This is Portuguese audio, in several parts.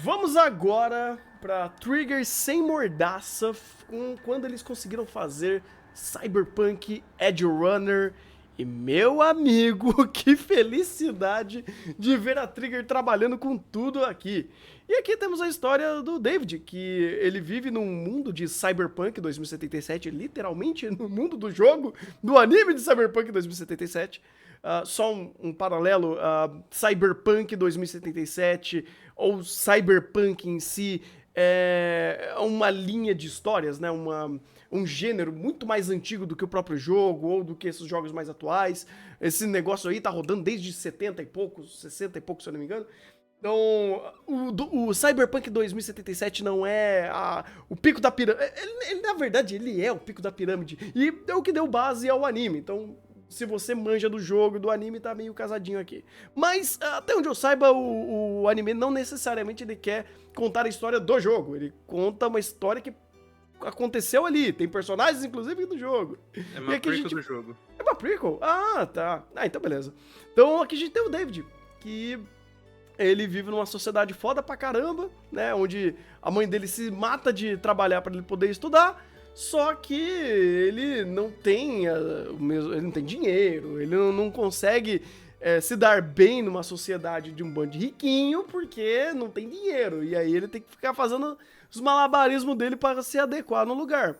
Vamos agora pra Trigger sem mordaça, quando eles conseguiram fazer Cyberpunk Edge Runner. E meu amigo, que felicidade de ver a Trigger trabalhando com tudo aqui. E aqui temos a história do David, que ele vive num mundo de Cyberpunk 2077, literalmente no mundo do jogo, do anime de Cyberpunk 2077. Só um paralelo, Cyberpunk 2077 ou Cyberpunk em si é uma linha de histórias, né? Um gênero muito mais antigo do que o próprio jogo ou do que esses jogos mais atuais. Esse negócio aí tá rodando desde 70 e poucos, 60 e poucos, se eu não me engano. Então, o Cyberpunk 2077 não é o pico da pirâmide. Na verdade, ele é o pico da pirâmide. E é o que deu base ao anime. Então, se você manja do jogo e do anime, tá meio casadinho aqui. Mas, até onde eu saiba, o anime não necessariamente ele quer contar a história do jogo. Ele conta uma história que aconteceu ali. Tem personagens, inclusive, do jogo. É E uma aqui a prequel gente... do jogo. É uma prequel? Ah, tá. Ah, então beleza. Então aqui a gente tem o David, que ele vive numa sociedade foda pra caramba, né? Onde a mãe dele se mata de trabalhar pra ele poder estudar. Só que ele não tem ele não tem dinheiro, ele não consegue se dar bem numa sociedade de um bando de riquinho porque não tem dinheiro. E aí ele tem que ficar fazendo os malabarismos dele para se adequar no lugar.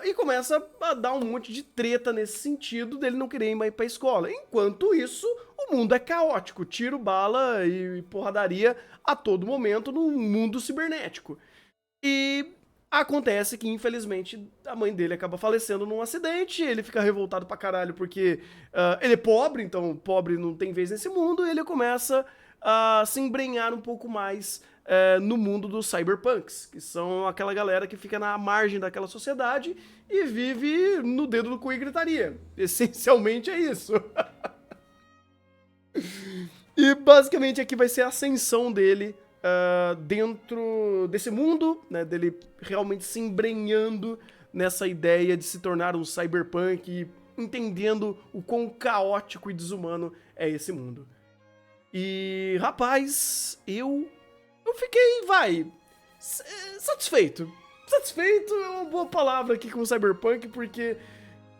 E começa a dar um monte de treta nesse sentido dele não querer ir mais pra escola. Enquanto isso, o mundo é caótico, tiro, bala e porradaria a todo momento num mundo cibernético. E acontece que, infelizmente, a mãe dele acaba falecendo num acidente, ele fica revoltado pra caralho porque ele é pobre, então pobre não tem vez nesse mundo, e ele começa a se embrenhar um pouco mais no mundo dos cyberpunks, que são aquela galera que fica na margem daquela sociedade e vive no dedo do cu e gritaria. Essencialmente é isso. E basicamente aqui vai ser a ascensão dele dentro desse mundo, né? Dele realmente se embrenhando nessa ideia de se tornar um cyberpunk e entendendo o quão caótico e desumano é esse mundo. E, rapaz, eu fiquei, satisfeito. Satisfeito é uma boa palavra aqui com o Cyberpunk, porque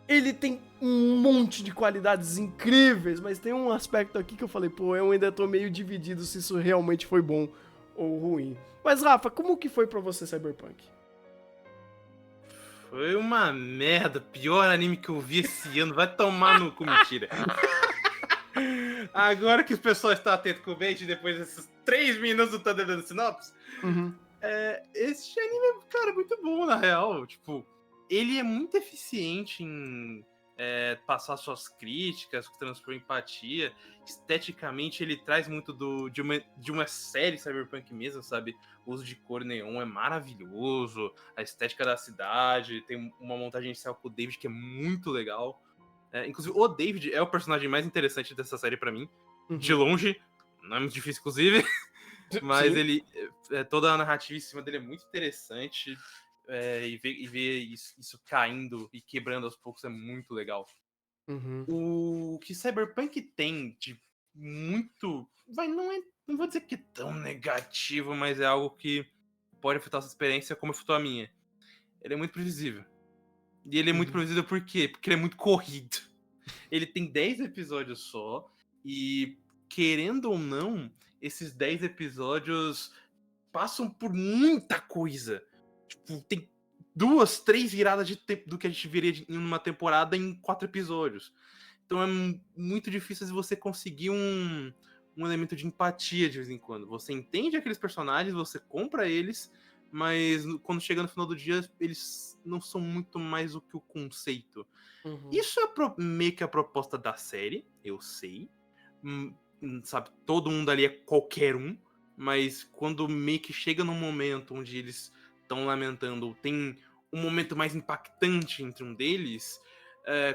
ele tem um monte de qualidades incríveis, mas tem um aspecto aqui que eu falei, pô, eu ainda tô meio dividido se isso realmente foi bom ou ruim. Mas, Rafa, como que foi pra você Cyberpunk? Foi uma merda. Pior anime que eu vi esse ano. Vai tomar no cu, mentira. Agora que o pessoal está atento com o bait, depois desses 3 minutos do Thunder dando sinopse, Uhum. esse anime é, cara, muito bom, na real. Tipo, ele é muito eficiente em passar suas críticas, transpor empatia. Esteticamente, ele traz muito de uma série cyberpunk mesmo, sabe? O uso de cor neon é maravilhoso, a estética da cidade, tem uma montagem inicial com o David que é muito legal. Inclusive, o David é o personagem mais interessante dessa série pra mim. De Uhum. longe, não é muito difícil, inclusive. Mas Sim. ele. Toda a narrativa em cima dele é muito interessante. E ver isso caindo e quebrando aos poucos é muito legal. Uhum. O que Cyberpunk tem de muito. Não vou dizer que é tão negativo, mas é algo que pode afetar a sua experiência como afetou a minha. Ele é muito previsível. E ele é muito Uhum. previsível por quê? Porque ele é muito corrido. Ele tem 10 episódios só, e querendo ou não, esses 10 episódios passam por muita coisa. Tipo, tem 2, 3 viradas de tempo do que a gente veria em uma temporada em 4 episódios. Então é muito difícil você conseguir um elemento de empatia de vez em quando. Você entende aqueles personagens, você compra eles, mas quando chega no final do dia, eles não são muito mais do que o conceito. Uhum. Isso é meio que a proposta da série, eu sei. Sabe, todo mundo ali é qualquer um, mas quando meio que chega num momento onde eles estão lamentando, tem um momento mais impactante entre um deles,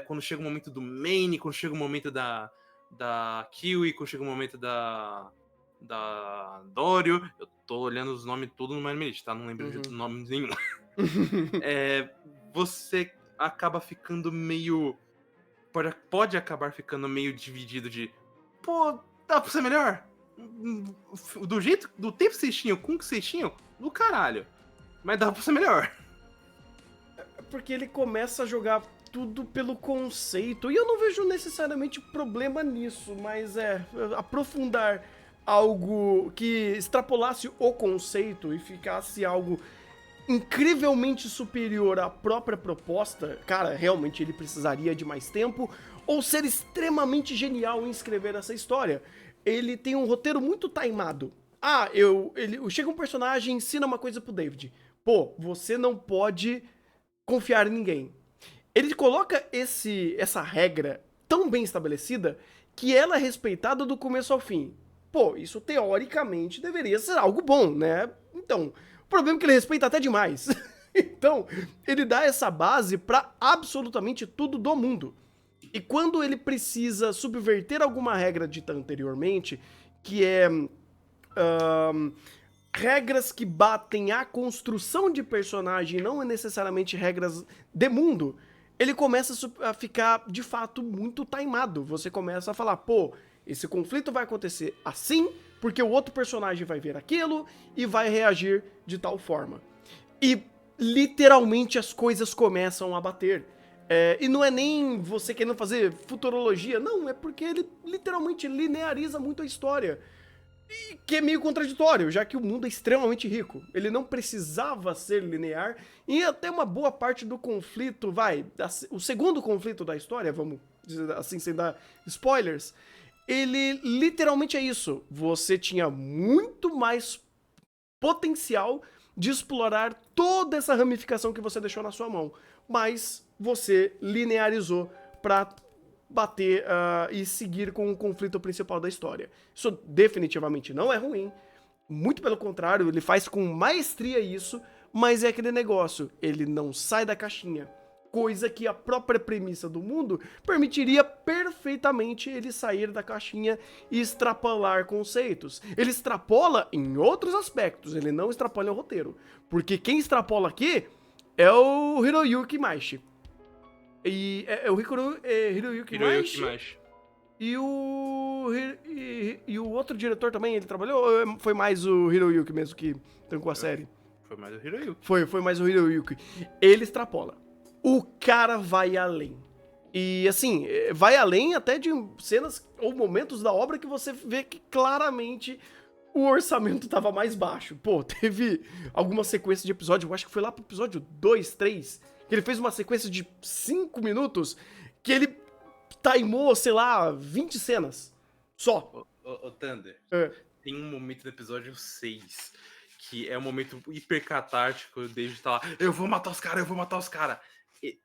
quando chega o momento do Maine, quando chega o momento da Kiwi, quando chega o momento da Dorio, eu tô olhando os nomes tudo no MyMelist, tá? Não lembro de Uhum. nome nenhum. Você acaba ficando meio. Pode acabar ficando meio dividido de. Pô, dá pra ser melhor? Do jeito, do tempo que vocês tinham, com o que vocês tinham, do caralho. Mas dava pra ser melhor. Porque ele começa a jogar tudo pelo conceito. E eu não vejo necessariamente problema nisso, mas aprofundar algo que extrapolasse o conceito e ficasse algo incrivelmente superior à própria proposta, cara, realmente ele precisaria de mais tempo ou ser extremamente genial em escrever essa história. Ele tem um roteiro muito timado. Chega um personagem e ensina uma coisa pro David. Pô, você não pode confiar em ninguém. Ele coloca essa regra tão bem estabelecida que ela é respeitada do começo ao fim. Pô, isso teoricamente deveria ser algo bom, né? Então, o problema é que ele respeita até demais. Então, ele dá essa base pra absolutamente tudo do mundo. E quando ele precisa subverter alguma regra dita anteriormente, que é regras que batem a construção de personagem, não é necessariamente regras de mundo, ele começa a ficar, de fato, muito timado. Você começa a falar, pô, esse conflito vai acontecer assim, porque o outro personagem vai ver aquilo e vai reagir de tal forma. E, literalmente, as coisas começam a bater. E não é nem você querendo fazer futurologia, não, é porque ele literalmente lineariza muito a história. E que é meio contraditório, já que o mundo é extremamente rico. Ele não precisava ser linear, e até uma boa parte do conflito, o segundo conflito da história, vamos dizer assim, sem dar spoilers, ele literalmente é isso. Você tinha muito mais potencial de explorar toda essa ramificação que você deixou na sua mão, mas você linearizou pra bater e seguir com o conflito principal da história. Isso definitivamente não é ruim, muito pelo contrário, ele faz com maestria isso, mas é aquele negócio, ele não sai da caixinha, coisa que a própria premissa do mundo permitiria perfeitamente ele sair da caixinha e extrapolar conceitos. Ele extrapola em outros aspectos, ele não extrapola em roteiro, porque quem extrapola aqui é o Hiroyuki Maishi. E é o Hiroyuki Maishi. E o outro diretor também, ele trabalhou? Ou foi mais o Hiroyuki mesmo que trancou a série? Foi mais o Hiroyuki. Foi mais o Hiroyuki. Ele extrapola. O cara vai além. E assim, vai além até de cenas ou momentos da obra que você vê que claramente o orçamento tava mais baixo. Pô, teve algumas sequências de episódio, eu acho que foi lá pro episódio 2, 3, que ele fez uma sequência de 5 minutos que ele timou, sei lá, 20 cenas. Só. Ô Thunder, tem um momento do episódio 6 que é um momento hiper catártico, o David tá lá, eu vou matar os caras.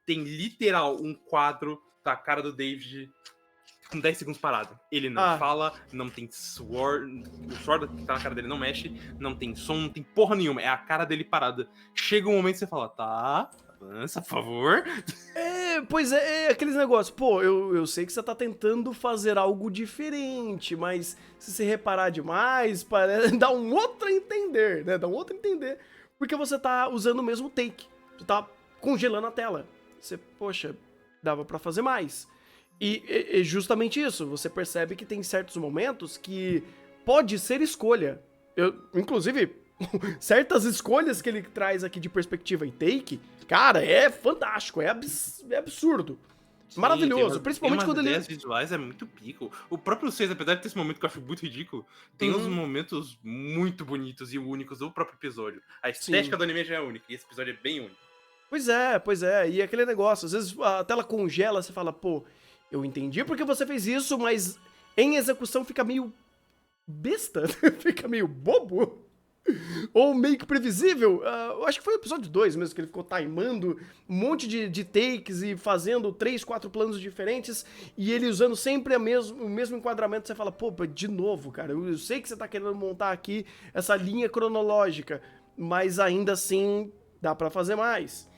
Tem literal um quadro da cara do David com 10 segundos parado. Ele não fala, não tem suor, o suor que tá na cara dele não mexe, não tem som, não tem porra nenhuma, é a cara dele parada. Chega um momento que você fala, tá, avança, por favor. Pois é aqueles negócios, pô, eu sei que você tá tentando fazer algo diferente, mas se você reparar demais, dá um outro a entender, né? Dá um outro a entender, porque você tá usando o mesmo take, você tá congelando a tela. Você, poxa, dava pra fazer mais. E justamente isso, você percebe que tem certos momentos que pode ser escolha. Inclusive, certas escolhas que ele traz aqui de perspectiva e take, cara, é fantástico, é absurdo. Sim, maravilhoso, principalmente quando ele... As visuais é muito pico. O próprio 6, apesar de ter esse momento que eu acho muito ridículo, tem uns momentos muito bonitos e únicos do próprio episódio. A estética do anime já é única, e esse episódio é bem único. Pois é, e aquele negócio, às vezes a tela congela, você fala, pô, eu entendi porque você fez isso, mas em execução fica meio besta, fica meio bobo, ou meio que previsível. Eu acho que foi o episódio 2 mesmo, que ele ficou timando um monte de takes e fazendo 3, 4 planos diferentes, e ele usando sempre o mesmo enquadramento. Você fala, pô, de novo, cara, eu sei que você tá querendo montar aqui essa linha cronológica, mas ainda assim dá pra fazer mais.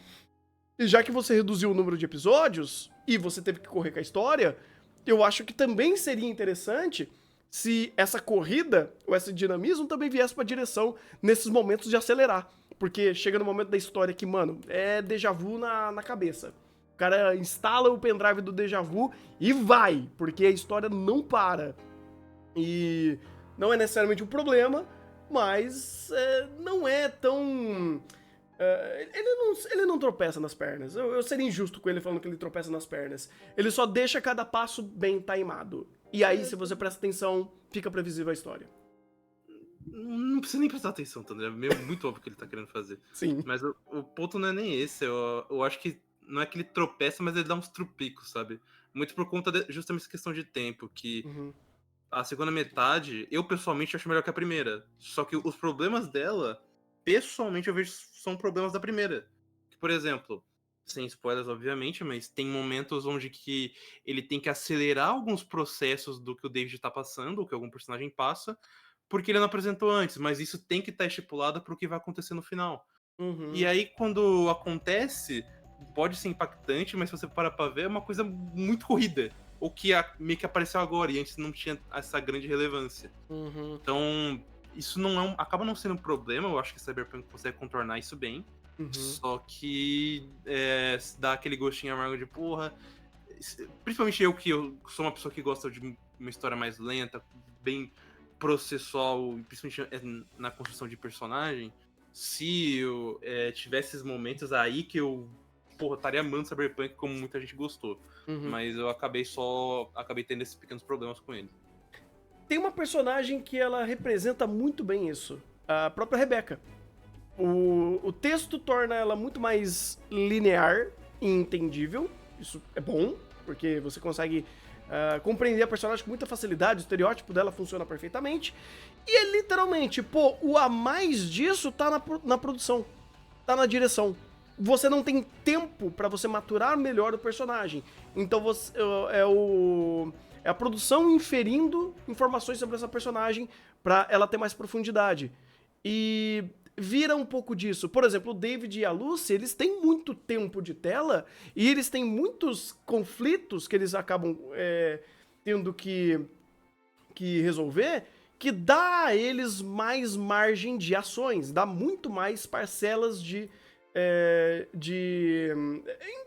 E já que você reduziu o número de episódios e você teve que correr com a história, eu acho que também seria interessante se essa corrida ou esse dinamismo também viesse pra direção nesses momentos de acelerar. Porque chega no momento da história que, mano, é déjà vu na cabeça. O cara instala o pendrive do déjà vu e vai, porque a história não para. E Não é necessariamente um problema, mas não é tão... ele não tropeça nas pernas. Eu seria injusto com ele falando que ele tropeça nas pernas. Ele só deixa cada passo bem timado. E aí, se você presta atenção, fica previsível a história. Não precisa nem prestar atenção, tá? É meio muito óbvio o que ele tá querendo fazer. Sim. Mas o ponto não é nem esse. Eu acho que não é que ele tropeça, mas ele dá uns trupicos, sabe? Muito por conta justamente essa questão de tempo, que Uhum. a segunda metade, eu pessoalmente acho melhor que a primeira. Só que os problemas dela, pessoalmente eu vejo são problemas da primeira. Por exemplo, sem spoilers obviamente, mas tem momentos onde que ele tem que acelerar alguns processos do que o David tá passando, ou que algum personagem passa, porque ele não apresentou antes, mas isso tem que estar estipulado para o que vai acontecer no final. E Uhum. aí, quando acontece, pode ser impactante, mas se você parar pra ver, é uma coisa muito corrida. Ou que meio que apareceu agora, e antes não tinha essa grande relevância. Uhum. Então, isso não acaba não sendo um problema, eu acho que Cyberpunk consegue contornar isso bem. Uhum. Só que dá aquele gostinho amargo de porra. Principalmente eu sou uma pessoa que gosta de uma história mais lenta, bem processual, principalmente na construção de personagem. Se eu tivesse esses momentos aí que eu estaria amando Cyberpunk como muita gente gostou. Uhum. Mas eu acabei tendo esses pequenos problemas com ele. Tem uma personagem que ela representa muito bem isso. A própria Rebecca. O texto torna ela muito mais linear e entendível. Isso é bom, porque você consegue compreender a personagem com muita facilidade, o estereótipo dela funciona perfeitamente. E é literalmente, o a mais disso tá na produção, tá na direção. Você não tem tempo pra você maturar melhor o personagem. Então é a produção inferindo informações sobre essa personagem pra ela ter mais profundidade. E vira um pouco disso. Por exemplo, o David e a Lucy, eles têm muito tempo de tela e eles têm muitos conflitos que eles acabam tendo que resolver, que dá a eles mais margem de ações, dá muito mais parcelas de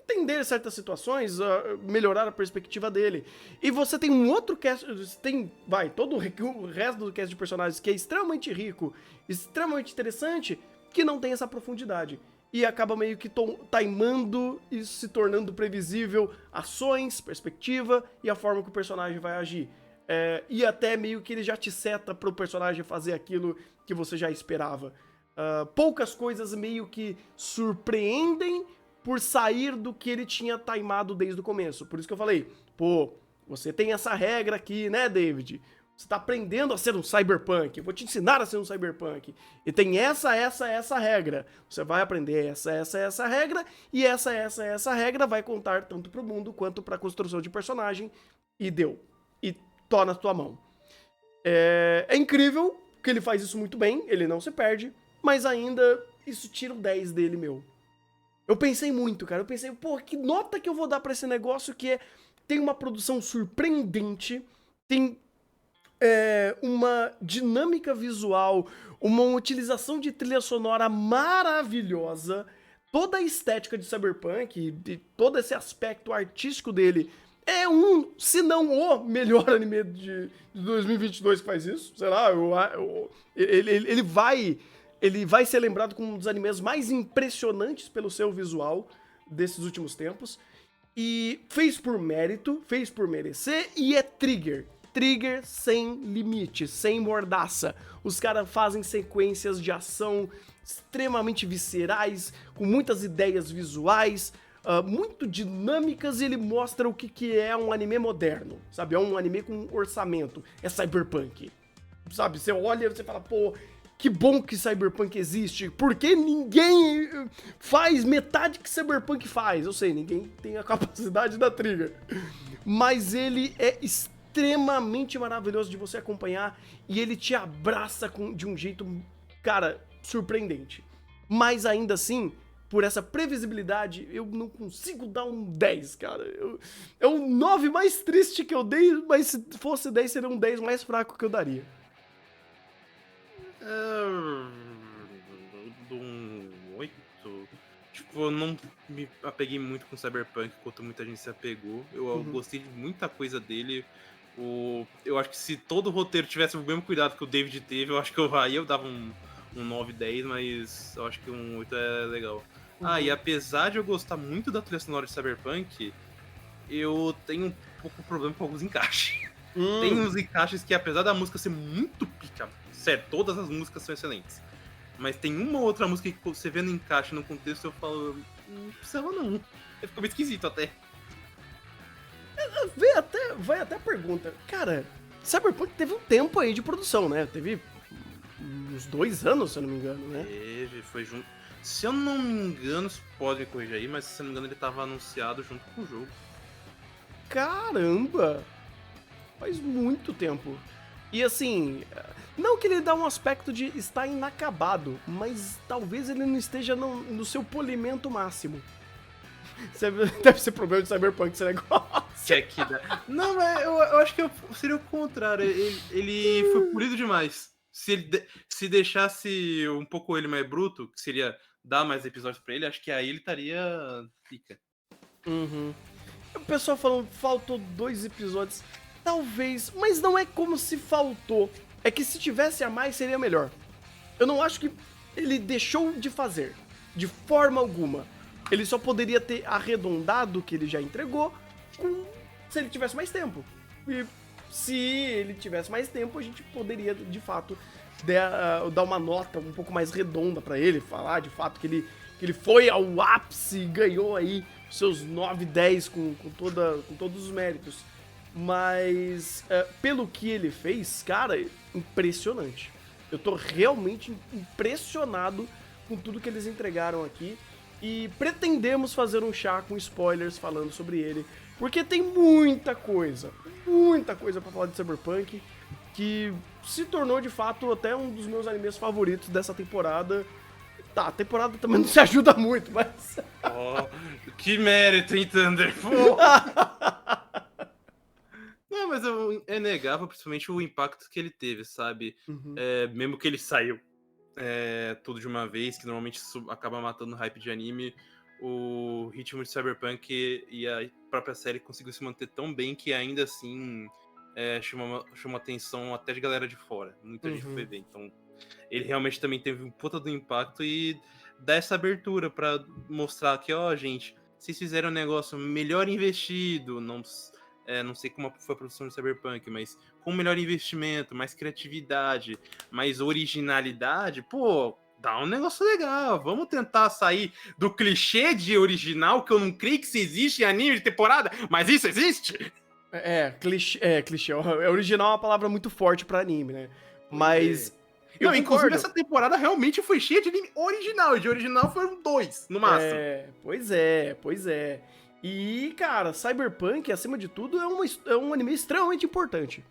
entender certas situações, melhorar a perspectiva dele. E você tem um outro cast, todo o resto do cast de personagens que é extremamente rico, extremamente interessante, que não tem essa profundidade. E acaba meio que timando e se tornando previsível ações, perspectiva e a forma que o personagem vai agir. E até meio que ele já te seta pro personagem fazer aquilo que você já esperava. Poucas coisas meio que surpreendem por sair do que ele tinha timado desde o começo. Por isso que eu falei, você tem essa regra aqui, né, David? Você tá aprendendo a ser um cyberpunk. Eu vou te ensinar a ser um cyberpunk. E tem essa regra. Você vai aprender essa regra. E essa regra vai contar tanto pro mundo quanto pra construção de personagem. E deu. E tô na tua mão. É incrível que ele faz isso muito bem. Ele não se perde. Mas ainda, isso tira um 10 dele, meu. Eu pensei muito, cara. Eu pensei, que nota que eu vou dar pra esse negócio que tem uma produção surpreendente, tem uma dinâmica visual, uma utilização de trilha sonora maravilhosa, toda a estética de Cyberpunk, de todo esse aspecto artístico dele, se não o melhor anime de 2022 que faz isso. Sei lá, ele vai ser lembrado como um dos animes mais impressionantes pelo seu visual desses últimos tempos. E fez por mérito, fez por merecer, e é Trigger. Trigger sem limite, sem mordaça. Os caras fazem sequências de ação extremamente viscerais, com muitas ideias visuais, muito dinâmicas, e ele mostra o que é um anime moderno, sabe? É um anime com orçamento, é cyberpunk. Sabe, você olha e você fala, que bom que Cyberpunk existe, porque ninguém faz metade que Cyberpunk faz. Eu sei, ninguém tem a capacidade da Trigger. Mas ele é extremamente maravilhoso de você acompanhar e ele te abraça de um jeito, cara, surpreendente. Mas ainda assim, por essa previsibilidade, eu não consigo dar um 10, cara. É o 9 mais triste que eu dei, mas se fosse 10, seria um 10 mais fraco que eu daria. Um 8. Tipo, eu não me apeguei muito com Cyberpunk, quanto muita gente se apegou. Eu gostei de muita coisa dele, Eu acho que se todo o roteiro tivesse o mesmo cuidado que o David teve, eu acho que eu dava um 9, 10, mas eu acho que um 8 é legal. E apesar de eu gostar muito da trilha sonora de Cyberpunk, eu tenho um pouco problema com alguns encaixes. Tem uns encaixes que, apesar da música ser muito pica, sério, todas as músicas são excelentes. Mas tem uma ou outra música que você vê no encaixe, no contexto, eu falo, não precisava não. Ficou meio esquisito até. Vai até a pergunta. Cara, Cyberpunk teve um tempo aí de produção, né? Teve uns 2 anos, se eu não me engano, né? Foi junto. Se eu não me engano, você pode me corrigir aí, mas se eu não me engano ele tava anunciado junto com o jogo. Caramba! Faz muito tempo. E assim, não que ele dá um aspecto de estar inacabado, mas talvez ele não esteja no seu polimento máximo. Deve ser problema de Cyberpunk esse negócio. Não, eu acho que seria o contrário. Ele foi polido demais. Se deixasse um pouco ele mais bruto, que seria dar mais episódios pra ele, acho que aí ele estaria pica. O pessoal falando, faltou 2 episódios. Talvez, mas não é como se faltou. É que se tivesse a mais, seria melhor. Eu não acho que ele deixou de fazer, de forma alguma. Ele só poderia ter arredondado o que ele já entregou se ele tivesse mais tempo. E se ele tivesse mais tempo, a gente poderia, de fato, dar uma nota um pouco mais redonda pra ele, falar, de fato, que ele foi ao ápice e ganhou aí seus 9, 10 com todos os méritos. Mas, pelo que ele fez, cara, impressionante. Eu tô realmente impressionado com tudo que eles entregaram aqui. E pretendemos fazer um chá com spoilers falando sobre ele. Porque tem muita coisa pra falar de Cyberpunk, que se tornou, de fato, até um dos meus animes favoritos dessa temporada. Tá, a temporada também não se ajuda muito, mas... Que mérito, hein, Thunder? Não, mas é negável, principalmente o impacto que ele teve, sabe? Mesmo que ele saiu tudo de uma vez, que normalmente isso acaba matando o hype de anime, o ritmo de Cyberpunk e a própria série conseguiu se manter tão bem que ainda assim chama atenção até de galera de fora. Muita gente foi ver, então ele realmente também teve um puta do impacto e dá essa abertura pra mostrar que, gente, vocês fizeram um negócio melhor investido, não sei como foi a produção de Cyberpunk, mas com melhor investimento, mais criatividade, mais originalidade, dá um negócio legal. Vamos tentar sair do clichê de original, que eu não creio que isso existe em anime de temporada, mas isso existe? Clichê. Original é uma palavra muito forte pra anime, né? Mas... Não, inclusive essa temporada realmente foi cheia de anime original, e de original foram 2, no máximo. Pois é. E, cara, Cyberpunk, acima de tudo, é um anime extremamente importante.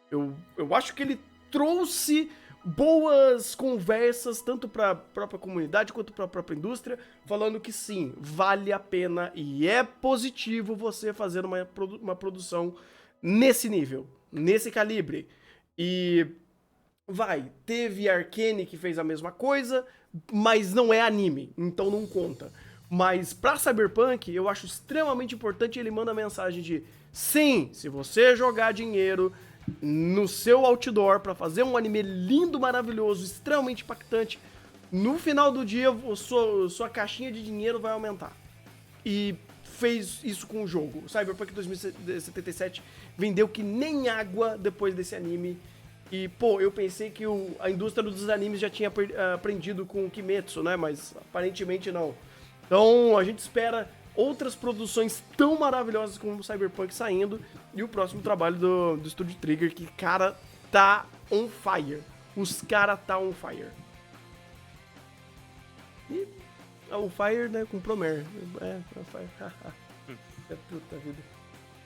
Eu acho que ele trouxe boas conversas, tanto pra própria comunidade quanto pra própria indústria, falando que sim, vale a pena e é positivo você fazer uma produção nesse nível, nesse calibre. E... teve Arcane que fez a mesma coisa, mas não é anime, então não conta. Mas pra Cyberpunk, eu acho extremamente importante, ele manda a mensagem de sim, se você jogar dinheiro no seu outdoor pra fazer um anime lindo, maravilhoso, extremamente impactante, no final do dia sua caixinha de dinheiro vai aumentar. E fez isso com o jogo. O Cyberpunk 2077 vendeu que nem água depois desse anime. E, eu pensei que a indústria dos animes já tinha aprendido com o Kimetsu, né? Mas aparentemente não. Então, a gente espera outras produções tão maravilhosas como o Cyberpunk saindo. E o próximo trabalho do Studio Trigger, que, cara, tá on fire. Os caras tá on fire. E on fire, né? Com Promare. On fire. É puta vida.